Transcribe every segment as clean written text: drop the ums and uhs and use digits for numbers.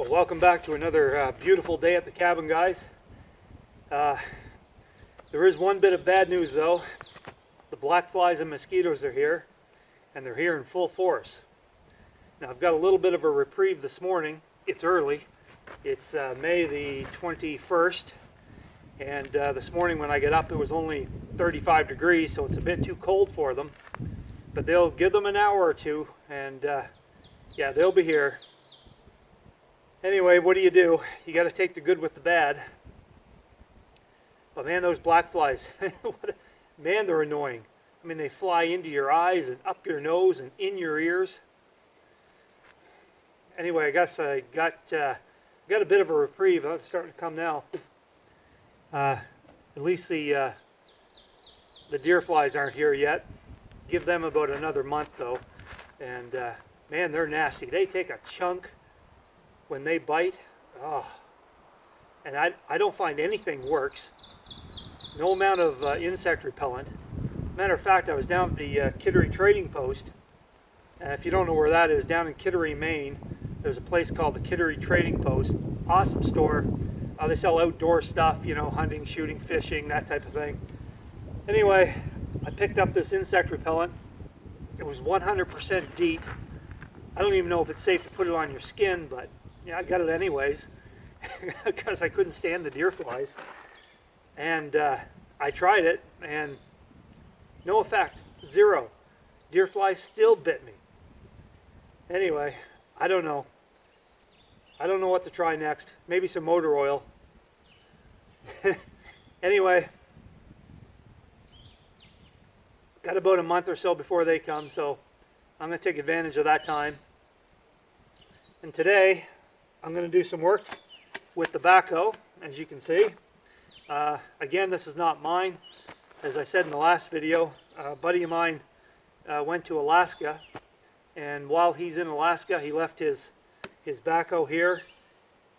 Well, welcome back to another beautiful day at the cabin, guys. There is one bit of bad news though. The black flies and mosquitoes are here, and they're here in full force. Now I've got a little bit of a reprieve this morning. It's early. It's May the 21st, and this morning when I get up it was only 35 degrees, so it's a bit too cold for them. But they'll give them an hour or two, and yeah, they'll be here. Anyway, what do? You got to take the good with the bad. But man, those black flies, man, they're annoying. I mean, they fly into your eyes and up your nose and in your ears. Anyway, I guess I got a bit of a reprieve. It's starting to come now. At least the deer flies aren't here yet. Give them about another month though. And man, they're nasty. They take a chunk when they bite. Oh. And I don't find anything works. No amount of insect repellent. Matter of fact, I was down at the Kittery Trading Post. If you don't know where that is, down in Kittery, Maine, there's a place called the Kittery Trading Post. Awesome store. They sell outdoor stuff, you know, hunting, shooting, fishing, that type of thing. Anyway, I picked up this insect repellent. It was 100% DEET. I don't even know if it's safe to put it on your skin, but yeah, I got it anyways because I couldn't stand the deer flies. And I tried it, and no effect, zero. Deer flies still bit me. Anyway, I don't know. I don't know what to try next. Maybe some motor oil. Anyway, got about a month or so before they come, so I'm going to take advantage of that time. And today, I'm going to do some work with the backhoe, as you can see. Again, this is not mine. As I said in the last video, a buddy of mine went to Alaska, and while he's in Alaska, he left his backhoe here,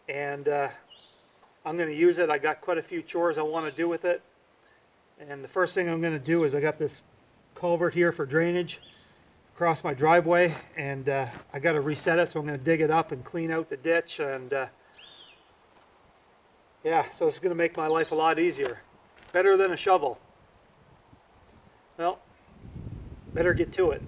and I'm going to use it. I got quite a few chores I want to do with it, and the first thing I'm going to do is I got this culvert here for drainage across my driveway, and I got to reset it, so I'm going to dig it up and clean out the ditch, and yeah, so it's going to make my life a lot easier. Better than a shovel. Well, better get to it.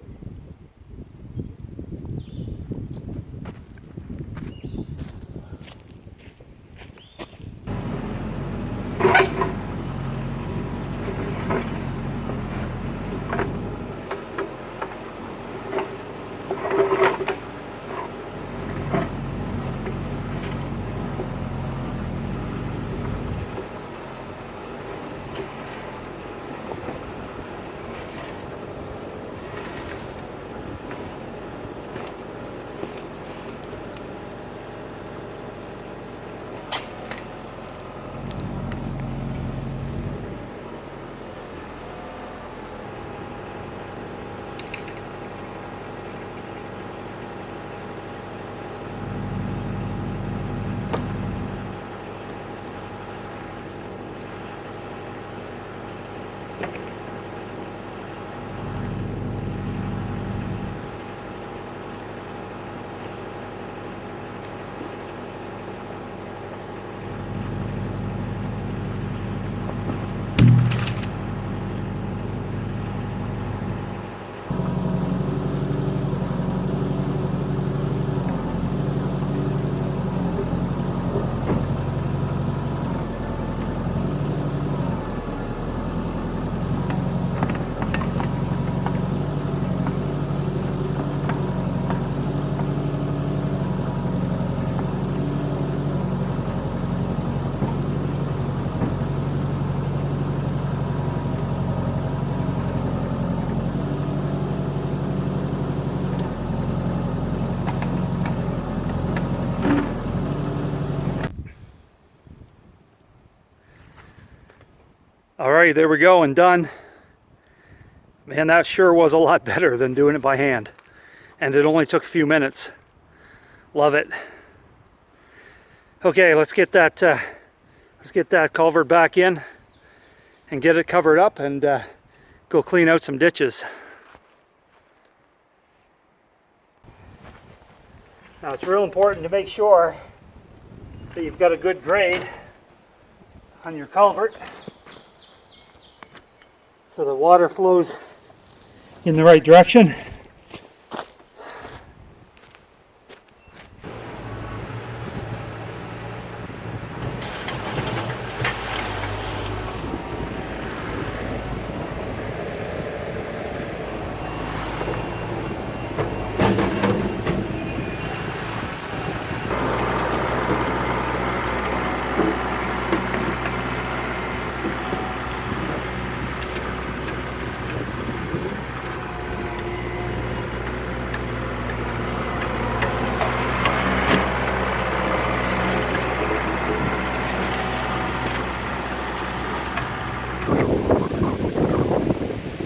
Alright, there we go, and done. Man, that sure was a lot better than doing it by hand. And it only took a few minutes. Love it. Okay, let's get that culvert back in and get it covered up and go clean out some ditches. Now it's real important to make sure that you've got a good grade on your culvert, so the water flows in the right direction.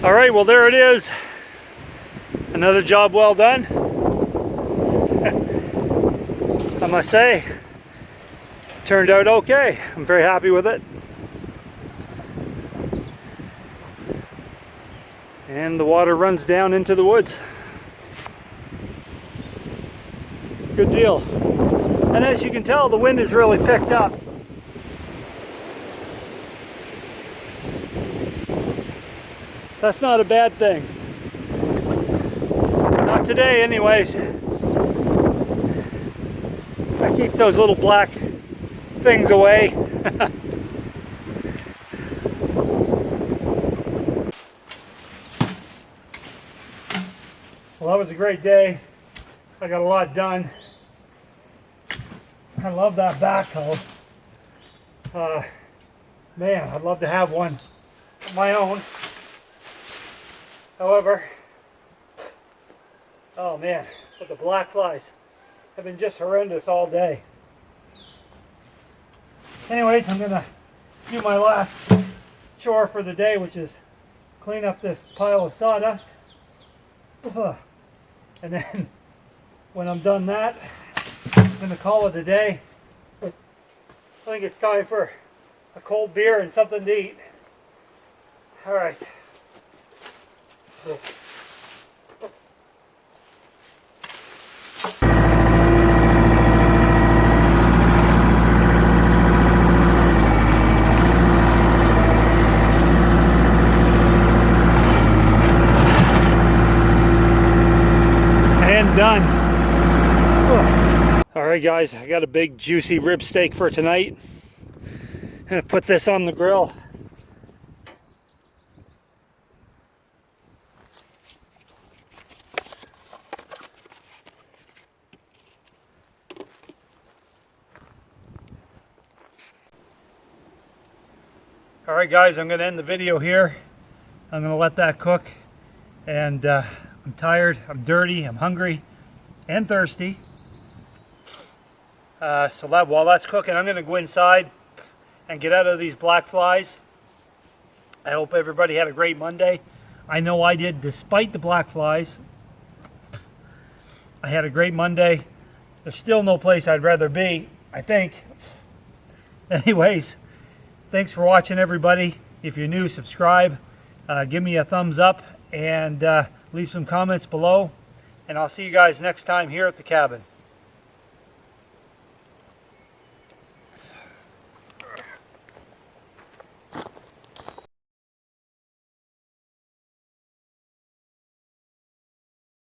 All right, well, there it is. Another job well done. I must say, turned out okay. I'm very happy with it. And the water runs down into the woods. Good deal. And as you can tell, the wind has really picked up. That's not a bad thing. Not today, anyways. That keeps those little black things away. Well, that was a great day. I got a lot done. I love that backhoe. Man, I'd love to have one of my own. However, oh man, but the black flies have been just horrendous all day. Anyways, I'm gonna do my last chore for the day, which is clean up this pile of sawdust. And then when I'm done that, I'm gonna call it a day. I think it's time for a cold beer and something to eat. All right. And done. All right, guys, I got a big juicy rib steak for tonight. I'm gonna put this on the grill. All right, guys, I'm going to end the video here. I'm going to let that cook. And I'm tired, I'm dirty, I'm hungry, and thirsty. So while that's cooking, I'm going to go inside and get out of these black flies. I hope everybody had a great Monday. I know I did, despite the black flies. I had a great Monday. There's still no place I'd rather be, I think. Anyways, thanks for watching, everybody. If you're new, subscribe. Give me a thumbs up and leave some comments below. And I'll see you guys next time here at the cabin.